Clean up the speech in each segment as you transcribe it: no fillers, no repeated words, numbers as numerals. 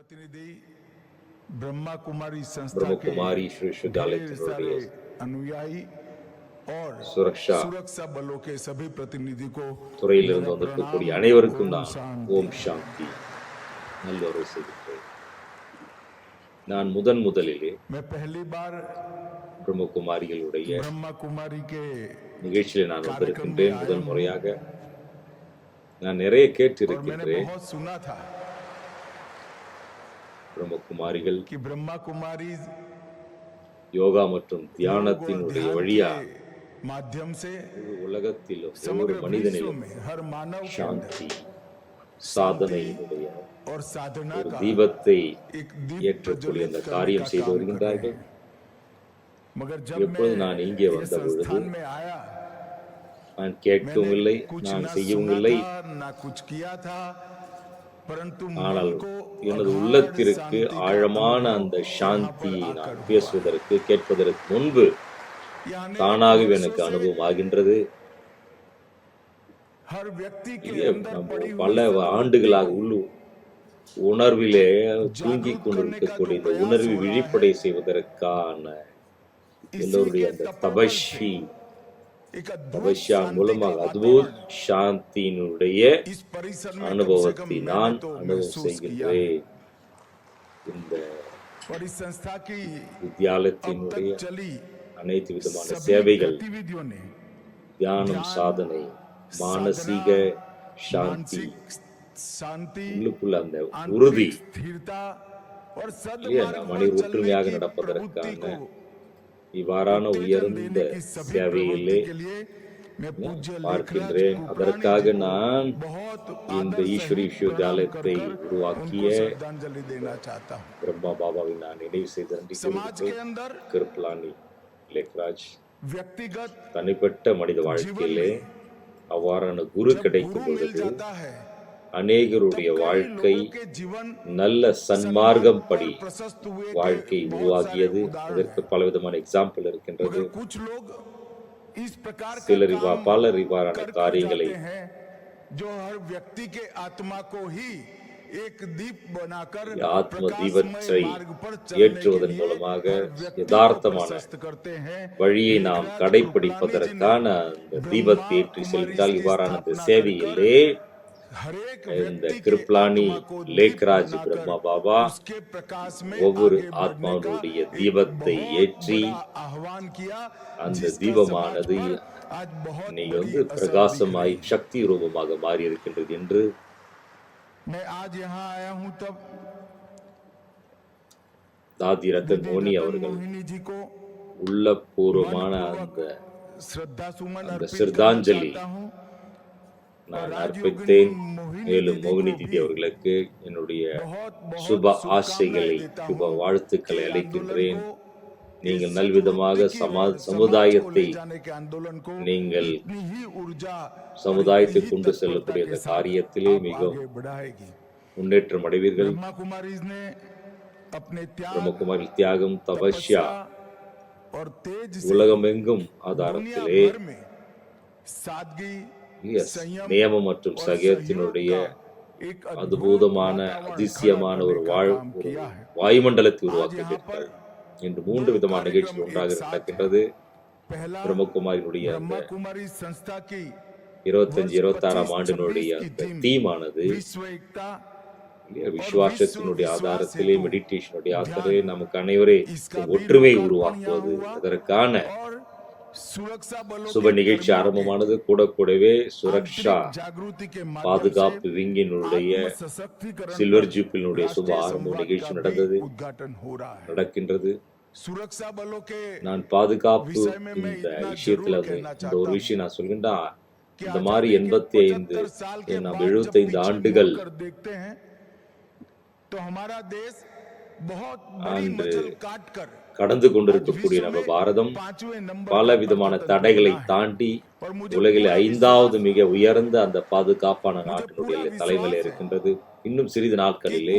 प्रतिनिधि ब्रह्मा कुमारी संस्था के ब्रह्मकुमारी विश्वविद्यालयத்தினுடைய अनुयायी और சுரக்ஷா सुरक्षा बलों के सभी प्रतिनिधि को துறையிலிருந்து வந்திருக்கக்கூடிய அனைவருக்கும் நான் ஓம் சாந்தி நல்லொரு செய்கிறேன். நான் முதலிலே मैं पहली बार பிரம்மகுமாரிகளுடைய ब्रह्मा कुमारी के நிகழ்ச்சியில நான் வந்திருக்கின்றேன். முதல் முறையாக நான் நிறைய கேட்டிருக்கின்றேன். बहुत सुना था பிரம்மகுமாரிகள் कि ब्रह्मा कुमारी யோகா மற்றும் தியானத்தினுடைய வழியா माध्यम से உலகத்தில் ஒவ்வொரு மனிதனிலும் हर मानव சாந்தி சாதனையினுடைய और साधना ஒரு का தீபத்தை एक दीप ஏற்றக்கூடிய அந்த காரியம் செய்து வருகின்றார்கள். मगर जब எப்பொழுது நான் இங்கே मैं வந்த பொழுது संस्थान में आया நான் கேட்கவும் இல்லை, நான் செய்யவும் இல்லை. ना कुछ किया था परंतु ஆனால் எனது உள்ளத்திற்கு ஆழமான அந்த சாந்தியை நான் பேசுவதற்கு கேட்பதற்கு முன்பு தானாகவே எனக்கு அனுபவம் ஆகின்றது. हर व्यक्ति के நம்ம பல ஆண்டுகளாக உணர்விலே தூங்கிக் கொண்டிருக்கக்கூடிய இந்த உணர்வை விழிப்படை செய்வதற்கான எல்லோருடைய அந்த தபஸ்யா மூலமாக அத்புத சாந்தியினுடைய அனுபவத்தை நான் அனுபவம் செய்கின்றேன். இந்த வித்யாலயத்தினுடைய அனைத்து விதமான சேவைகள், தியானம், சாதனை, மானசீக சாந்தி, உள்ளுக்குள்ள அந்த உறுதி மனித ஒற்றுமையாக நடப்பதற்கான இவ்வாறான உயர்ந்த சேவையிலே பார்க்கின்றேன். அதற்காக நான் இந்த ஈஸ்வரி விஸ்வவித்யாலயத்தை உருவாக்கிய பிரம்மா பாபாவை நான் நினைவு செய்து நன்றி தெரிவிக்கிறேன். கிருப்லானி லேக்ராஜ் தனிப்பட்ட மனித வாழ்க்கையிலே அவ்வாறான குரு கிடைக்கும் பொழுது அநேகருடைய வாழ்க்கை நல்ல சன்மார்க்கம் படி வாழ்க்கை உருவாகியது. இதற்கு பலவிதமான எக்ஸாம்பிள் இருக்கின்றது. சிலர் பலர் இவ்வாறான காரியங்களை ஆத்ம தீபத்தை ஏற்றுவதன் மூலமாக யதார்த்தமான வழியை நாம் கடைபிடிப்பதற்கான அந்த தீபத்தை ஏற்றி செல்கிறால் இவ்வாறான சேவையிலே இந்த கிருப்லானி லேக்ராஜ் பிரம்மா பாபா ஒவ்வொரு ஆத்மாவுடைய தீபத்தை ஏற்றி அந்த தீபமானது நீங்க பிரகாசமாய் சக்தி ரூபமாக மாறி இருக்கின்றது என்று தாதி ரத்தன் மோனி அவர்கள் உள்ளபூர்வமான அந்த சிரத்தாஞ்சலி நான் அர்ப்பித்தேன். மேலும் மோகினி தீதி அவர்களுக்கு என்னுடைய சுப ஆசைகளை, சுப வாழ்த்துக்களை அளிக்கின்றேன். நீங்கள் நல்விதமாக சமுதாயத்தை நீங்கள் சமுதாயத்தை கொண்டு செல்லக்கூடிய அந்த காரியத்திலே மிகவும் முன்னேற்றம் அடைவீர்கள். பிரம்மகுமாரி தியாகம், தபஸ்யா உலகமெங்கும் ஆதாரத்திலே நியமம் மற்றும் சகியத்தினுடைய அற்புதமான அதிசயமான ஒரு வாயுமண்டலத்தை உருவாக்குகிறார்கள். இன்று 3 விதமான நிகழ்ச்சிகள் ஒன்றாக நடக்கின்றது. பிரம்மகுமாரியினுடைய 25-26 ஆண்டினுடைய தீமானது விசுவாசத்தினுடைய ஆதாரத்திலே, மெடிடேஷனுடைய ஆதாரத்திலே நமக்கு அனைவரே ஒற்றுமை உருவாக்குவது, அதற்கான சுப நிகழ்ச்சி ஆரம்பமானது. கூடவே சுரக்ஷா பாதுகாப்பு விங்கினுடைய சில்வர் ஜூப்பிலினுடைய சுப ஆரம்ப நிகழ்ச்சி நடக்கின்றது. நான் பாதுகாப்பு இந்த விஷயத்துல இந்த ஒரு விஷயம் நான் சொல்கின்றா, இந்த மாதிரி 75 ஆண்டுகள் அன்று கடந்து கொண்டிருக்கக்கூடிய நம்ம பாரதம் பல விதமான தடைகளை தாண்டி உலகில் 5வது மிக உயர்ந்த அந்த பாதுகாப்பான நாட்டினுடைய தலைமையில இருக்கின்றது. இன்னும் சிறிது நாட்களிலே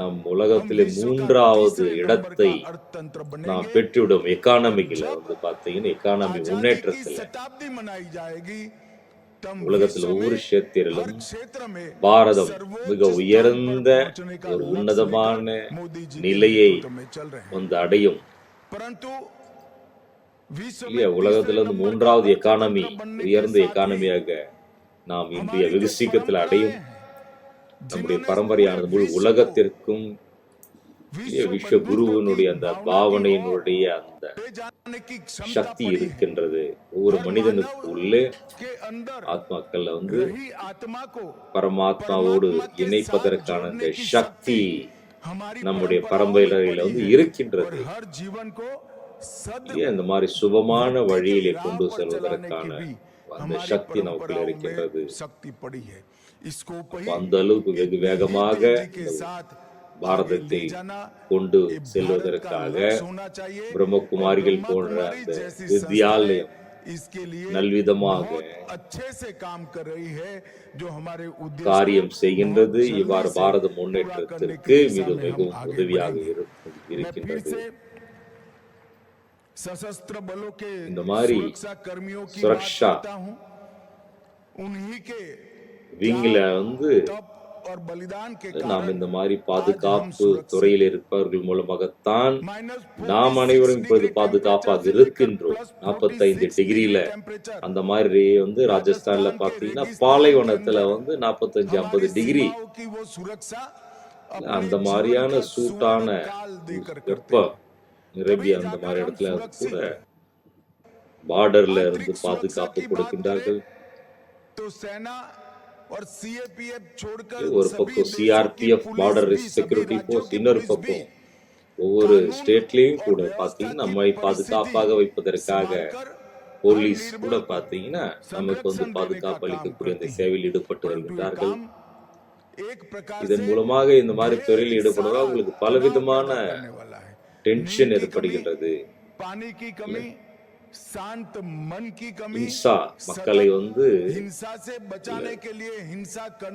நம் உலகத்திலே 3வது இடத்தை நாம் பெற்றுவிடும். எக்கானமில பாத்தீங்கன்னா எக்கானமி முன்னேற்றத்தில் உலகத்தில் ஒவ்வொரு கஷேத்திரத்திலும் பாரதம் மிக உயர்ந்த ஒரு உன்னதமான நிலையை வந்து அடையும். இல்லையா, உலகத்துல இருந்து 3வது எக்கானமி, உயர்ந்த எக்கானமியாக நாம் இந்திய விகசிக்கத்தில் அடையும். நம்முடைய பரம்பரையானது முழு உலகத்திற்கும் விஸ்வ குருவினுடைய அந்த பாவனையினுடைய அந்த சக்தி இருக்கின்றது. ஒவ்வொரு மனிதனுக்கு உள்ளே ஆத்மாக்கள்ல வந்து பரமாத்மாவோடு இணைப்பதற்கான அந்த சக்தி நம்முடைய பரம்பரையில வந்து இருக்கின்றது. இந்த மாதிரி சுபமான வழியிலே கொண்டு செல்வதற்கான அந்த சக்தி நமக்குள்ள இருக்கின்றது. அந்த அளவுக்கு வெகு வேகமாக பாரதத்தை கொண்டு செல்வதற்காக பிரம்மகுமாரிகள் போன்ற அந்த வித்யாலயம் நல்விதமாக காரியம் செய்கின்றது. இவ்வாறு பாரத முன்னேற்றத்திற்கு மிகவும் உதவியாக இருக்கின்றது. இந்த மாதிரி சுரக்ஷா விங்ல வந்து நாம் இந்த மாதிரி பாதுகாப்பு துறையில் இருப்பவர்கள் மூலமாகத்தான் நாம் அனைவரும் இப்பொழுது பாதுகாப்பாக இருக்கின்றோம். 45 டிகிரில அந்த மாதிரி வந்து ராஜஸ்தான்ல பாத்தீங்கன்னா பாலைவனத்துல வந்து 45-50 டிகிரி அந்த மாதிரியான சூட்டான வெப்ப அரேபியா அந்த மாதிரி இடத்துல கூட பார்டர்ல இருந்து பாதுகாப்பு கொடுக்கின்றார்கள். ஒரு பக்கம் சிஆர்பிஎஃப் பார்டர் செக்யூரிட்டி போர்ஸ், இன்னொரு பக்கம் ஒவ்வொரு ஸ்டேட்லயும் கூட பாத்தீங்கன்னா நம்மை பாதுகாப்பாக வைப்பதற்காக போலீஸ் கூட பாத்தீங்கன்னா நமக்கு வந்து பாதுகாப்பு அளிக்கக்கூடிய அந்த சேவையில் ஈடுபட்டு வருகின்றார்கள். இதன் மூலமாக இந்த மாதிரி துறையில் ஈடுபடுவதால் உங்களுக்கு பலவிதமான டென்ஷன் ஏற்படுகின்றது. மக்களை வந்து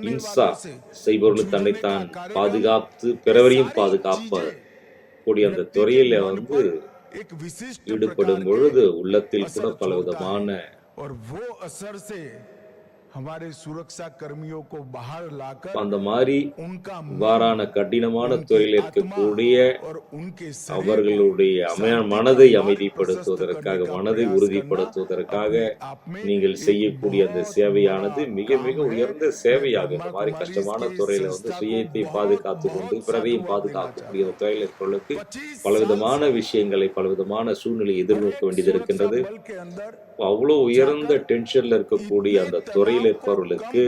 ஹிம்சா செய்பவர்கள் தன்னைத்தான் பாதுகாத்து பிறவரையும் பாதுகாப்ப கூடிய அந்த துறையில வந்து ஈடுபடும் பொழுது உள்ளத்தில் கூட பலவிதமான அந்த மாதிரி இவ்வாறான கடினமான துறையில் இருக்கக்கூடிய அவர்களுடைய மனதை அமைதிப்படுத்துவதற்காக, மனதை உறுதிப்படுத்துவதற்காக நீங்கள் செய்யக்கூடிய அந்த சேவையானது மிக மிக உயர்ந்த சேவையாகும். இந்த மாதிரி கஷ்டமான துறையில வந்து சுயத்தை பாதுகாத்து கொண்டு பிறரையும் பாதுகாக்கக்கூடிய துறையில் இருக்கிறவர்களுக்கு பலவிதமான விஷயங்களை, பலவிதமான சூழ்நிலையை எதிர்நோக்க வேண்டியது இருக்கின்றது. அவ்வளவு உயர்ந்த டென்ஷன்ல இருக்கக்கூடிய அந்த துறையில் இருப்பவர்களுக்கு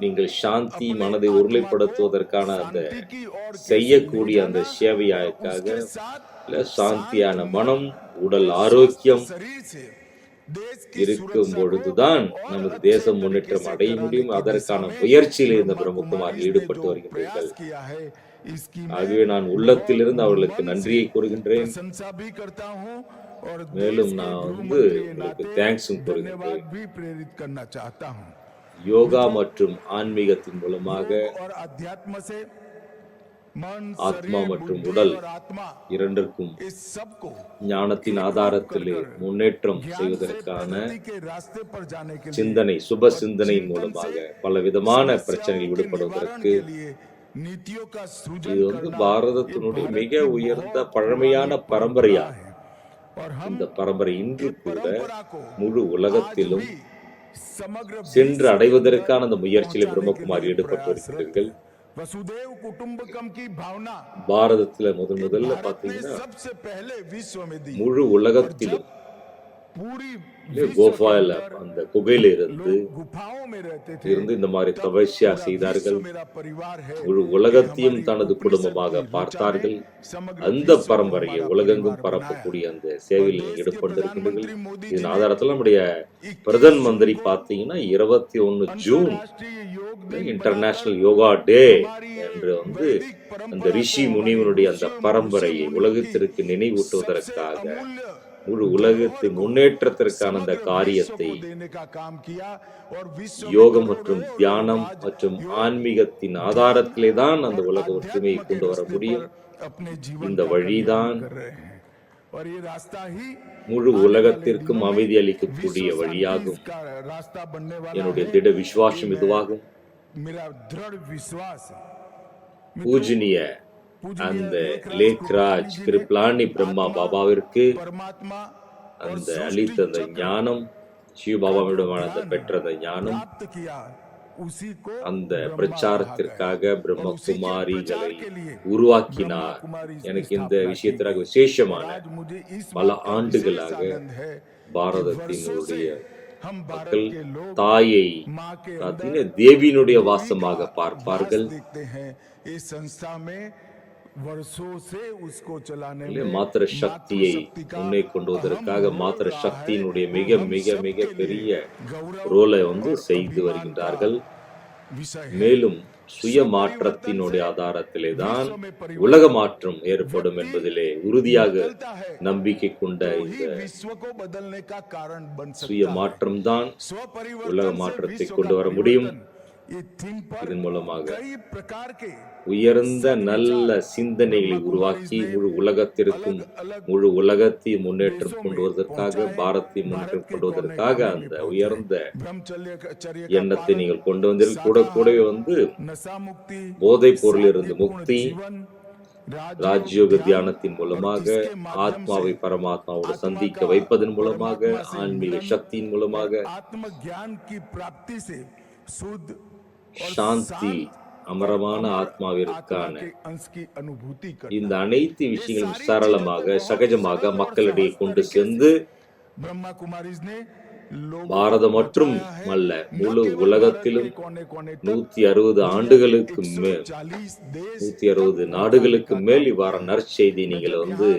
நீங்கள் சாந்தி, மனதை உருளைப்படுத்துவதற்கான அந்த செய்யக்கூடிய அந்த சேவையாக்காக சாந்தியான மனம், உடல் ஆரோக்கியம் இருக்கும் பொழுதுதான் நமது தேசம் முன்னேற்றம் அடைய முடியும். அதற்கான முயற்சியில் இந்த பிரம்மகுமார் ஈடுபட்டு வருகின்றீர்கள். ஆகவே நான் உள்ளத்திலிருந்து அவர்களுக்கு நன்றியை கூறுகின்றேன். மேலும் நான் வந்து உங்களுக்கு தேங்க்ஸும் கூறுகின்றேன். யோகா மற்றும் ஆன்மீகத்தின் மூலமாக ஆத்மா மற்றும் உடல் இரண்டிற்கும் ஞானத்தின் ஆதாரத்திலே முன்னேற்றம் செய்வதற்கான சிந்தனை, சுப சிந்தனையின் மூலமாக பல விதமான பிரச்சனைகள் விடுபடுவதற்கு இது வந்து பாரதத்தினுடைய மிக உயர்ந்த பழமையான பரம்பரையாகும். இந்த பரம்பரை இன்று கூட முழு உலகத்திலும் சென்று அடைவதற்கான அந்த முயற்சியில் பிரம்மகுமாரி ஈடுபட்டு வருகிறீர்கள். பாரதத்துல முதல்ல பாத்தீங்கன்னா முழு உலகத்திலும் கோபால அந்த குகையில இருந்து இந்த மாதிரி தபஸ்யா செய்தார்கள். முழு உலகத்தையும் தனது குடும்பமாக பார்த்தார்கள். அந்த பரம்பரையை உலகெங்கும் பரப்பக்கூடிய அந்த சேவையில் ஈடுபட்டிருக்கின்றீர்கள். இதன் ஆதாரத்தில் நம்முடைய பிரதம மந்திரி பாத்தீங்கன்னா 21 ஜூன் இன்டர்நேஷனல் யோகா டே என்று வந்து அந்த ரிஷி முனிவனுடைய அந்த பரம்பரையை உலகத்திற்கு நினைவூட்டுவதற்காக முழு உலகத்தை முன்னேற்றத்திற்கான அந்த காரியத்தை யோகம் மற்றும் தியானம் மற்றும் ஆன்மீகத்தின் ஆதாரத்திலே தான் அந்த உலக ஒற்றுமையை கொண்டு வர முடியும். இந்த வழிதான் और ये रास्ता ही முழு आने वाले உலகத்திற்கும் दिनों में அமைதி அளிக்கக்கூடிய विश्व शांति வழியாகும். का रास्ता बनने वाला என்னுடைய है. திட விசுவாசம் ये இதுவாகும். मेरा दृढ़ विश्वास है. मित्रों, பூஜ்னிய அந்த லேக்ராஜ் கிருப்லானி பிரம்மா பாபாவிற்கு परमात्मा அந்த அளித்த அந்த ஞானம், சிவபாபாவிடமான அந்த பெற்ற அந்த ஞானம், प्राप्त किया उसी को அந்த ब्रह्मा பிரச்சாரத்திற்காக कहा गया. பிரம்மகுமாரிகளை உருவாக்கினார். எனக்கு இந்த விஷயத்திற்காக விசேஷமான आज मुझे इस பல बात का ஆண்டுகளாக विशेष आनंद है. பாரதத்தினுடைய हम भारत மக்கள் के लोग தாயை माँ के பார்த்தீங்கன்னா தேவியினுடைய வாசமாக பார்ப்பார்கள். अंदर देखते हैं. इस संस्था में वर्षों से उसको चलाने இல்லையா? में மாத்திர சக்தியை मातृशक्ति का முன்னே கொண்டு வருவதற்காக अहम மாத்திர रोल रहा சக்தியினுடைய है. மிக हम மிக सबके மிக लिए பெரிய गौरव ரோலை வந்து और செய்து अभिमान வருகின்றார்கள். का विषय है. மேலும் சுய மாற்றத்தினுடைய ஆதாரத்திலே தான் உலக மாற்றம் ஏற்படும் என்பதிலே உறுதியாக बदलता है நம்பிக்கை கொண்ட तो இந்த ही विश्व को बदलने का कारण बन சுய सकता है. மாற்றம்தான் स्वपरिवर्तन உலக से மாற்றத்தை विश्व கொண்டு का வர முடியும். परिवर्तन. ये थीम पर இதன் மூலமாக कई प्रकार के உயர்ந்த நல்ல சிந்தனைகளை உருவாக்கி முழு உலகத்திற்கும் முழு உலகத்தை முன்னேற்றம் கொண்டு வருவதற்காக, பாரத்தை முன்னேற்றம் கொண்டு வருவதற்காக அந்த உயர்ந்த ब्रह्मचर्य எண்ணத்தை நீங்கள் கொண்டு வந்தீர்கள். கூடவே வந்து नशा मुक्ति, போதைப் பொருளிலிருந்து शांतिपूर्ण முக்தி, जीवन, ராஜயோக தியானத்தின் மூலமாக ஆத்மாவை பரமாத்மாவோடு சந்திக்க வைப்பதன் மூலமாக, ஆன்மீக சக்தியின் மூலமாக, आत्म ज्ञान की प्राप्ति से शुद्ध और சாந்தி, शांत அமரமான आत्मा ஆத்மாவிற்கான के अंश की अनुभूति कर இந்த அனைத்து விஷயங்களும் சரளமாக சகஜமாக மக்களிடையே கொண்டு சென்று ब्रह्मा कुमारी ने लोगों பாரதம் மற்றும் அல்ல முழு உலகத்திலும் कोने कोने 160 ஆண்டுகளுக்கு மேல் 40 देश 160 நாடுகளுக்கு மேல் இவ்வாறு நற்செய்தி நீங்கள் வந்து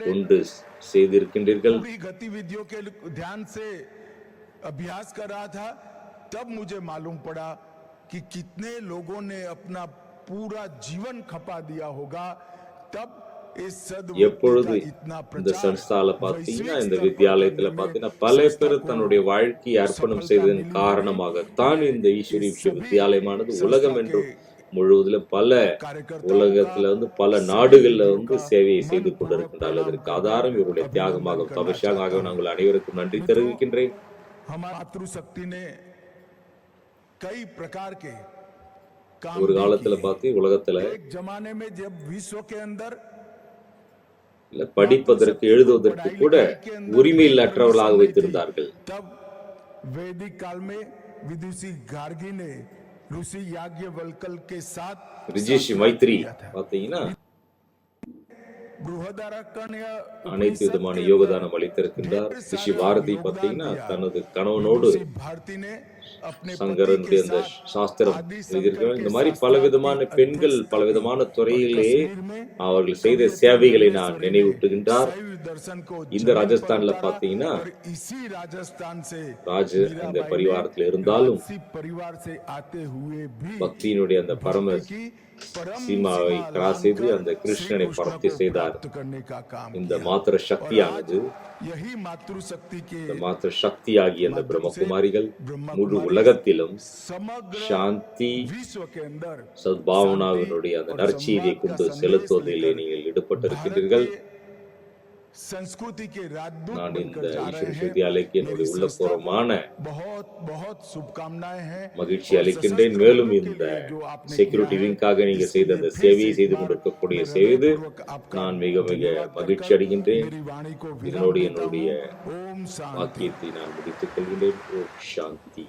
கொண்டு செய்திருக்கின்றீர்கள். पूरी गतिविधियों के ध्यान से अभ्यास कर रहा था, तब मुझे मालूम पड़ा कि कितने लोगों ने अपना पूरा जीवन खपा दिया होगा. तब इस सद्बुद्धि எப்பொழுது का इतना இந்த प्रचार சன்ஸ்தால பாத்தீங்கன்னா, இந்த वैश्विक स्तर पर வித்யாலயத்துல करने में பாத்தீங்கன்னா பல பேர் தன்னுடைய வாழ்க்கையை அர்ப்பணம் செய்ததன் காரணமாகத்தான் இந்த ஈஸ்வரி வித்யாலயமானது உலகம் என்றும் முழுவதிலும் பல உலகத்துல வந்து பல நாடுகள்ல வந்து சேவையை செய்து கொண்டிருக்கின்றார்கள். அதற்கு ஆதாரம் இவருடைய தியாகமாக தபஸ்யாக நாங்கள் அனைவருக்கும் நன்றி தெரிவிக்கின்றேன். हमारी मातृशक्ति ने कई प्रकार के काम ஒரு भी காலத்துல किए. பார்த்து உலகத்துல एक जमाने में जब विश्व के अंदर இல்ல படிப்பதற்கு எழுதுவதற்கு கூட உரிமையில்லற்றவர்களாக வைத்திருந்தார்கள். तब वैदिक काल में विदुषी गार्गी ने ऋषि याज्ञवल्क्य के साथ ரிஜிஷி மைத்ரி பாத்தீங்கன்னா बृहदारण्य அனைத்து விதமான யோகதானம் அளித்திருக்கின்றார். ரிஷி பாரதி பாத்தீங்கன்னா தனது கணவனோடு ऋषि भारती ने अपने சங்கரனுடைய அந்த சாஸ்திரம் எழுதியிருக்கிறார். இந்த மாதிரி பலவிதமான பெண்கள் பலவிதமான துறையிலே அவர்கள் செய்த சேவைகளை நான் நினைவூட்டுகின்றார். शैव दर्शन को இந்த ராஜஸ்தான்ல பாத்தீங்கன்னா और इसी राजस्थान से ராஜ இந்த பரிவாரத்தில் இருந்தாலும் इसी परिवार से आते हुए भी பக்தியினுடைய அந்த பரம की परम சீமாவை கிராஸ் செய்து அந்த கிருஷ்ணனை பரப்தி செய்தார். प्राप्त करने का काम இந்த மாத்திர சக்தியானது, यही मातृशक्ति के இந்த மாத்திர சக்தியாகிய அந்த பிரம்மகுமாரிகள் முழு உலகத்திலும் समग्र சாந்தி विश्व के अंदर சத்பாவனாவினுடைய அந்த நற்செய்தியை கொண்டு செலுத்துவதிலே நீங்கள் ஈடுபட்டிருக்கின்றீர்கள். संस्कृति के राजदूत நான் இந்த बनकर जा ஈஸ்வரி रहे हैं. வித்யாலயக்கு என்னுடைய உள்ளபூர்வமான बहुत बहुत शुभकामनाएं हैं. மகிழ்ச்சி அளிக்கின்றேன். மேலும் இந்த செக்யூரிட்டி விங்காக நீங்க செய்த அந்த சேவையை செய்து கொண்டிருக்கக்கூடிய செய்து நான் மிக மிக மகிழ்ச்சி அடைகின்றேன். मेरी वाणी को இதனோடு विराम देता என்னுடைய हूं. ओम शांति. வாக்கியத்தை நான் முடித்துக் கொள்கின்றேன். ஓம் சாந்தி.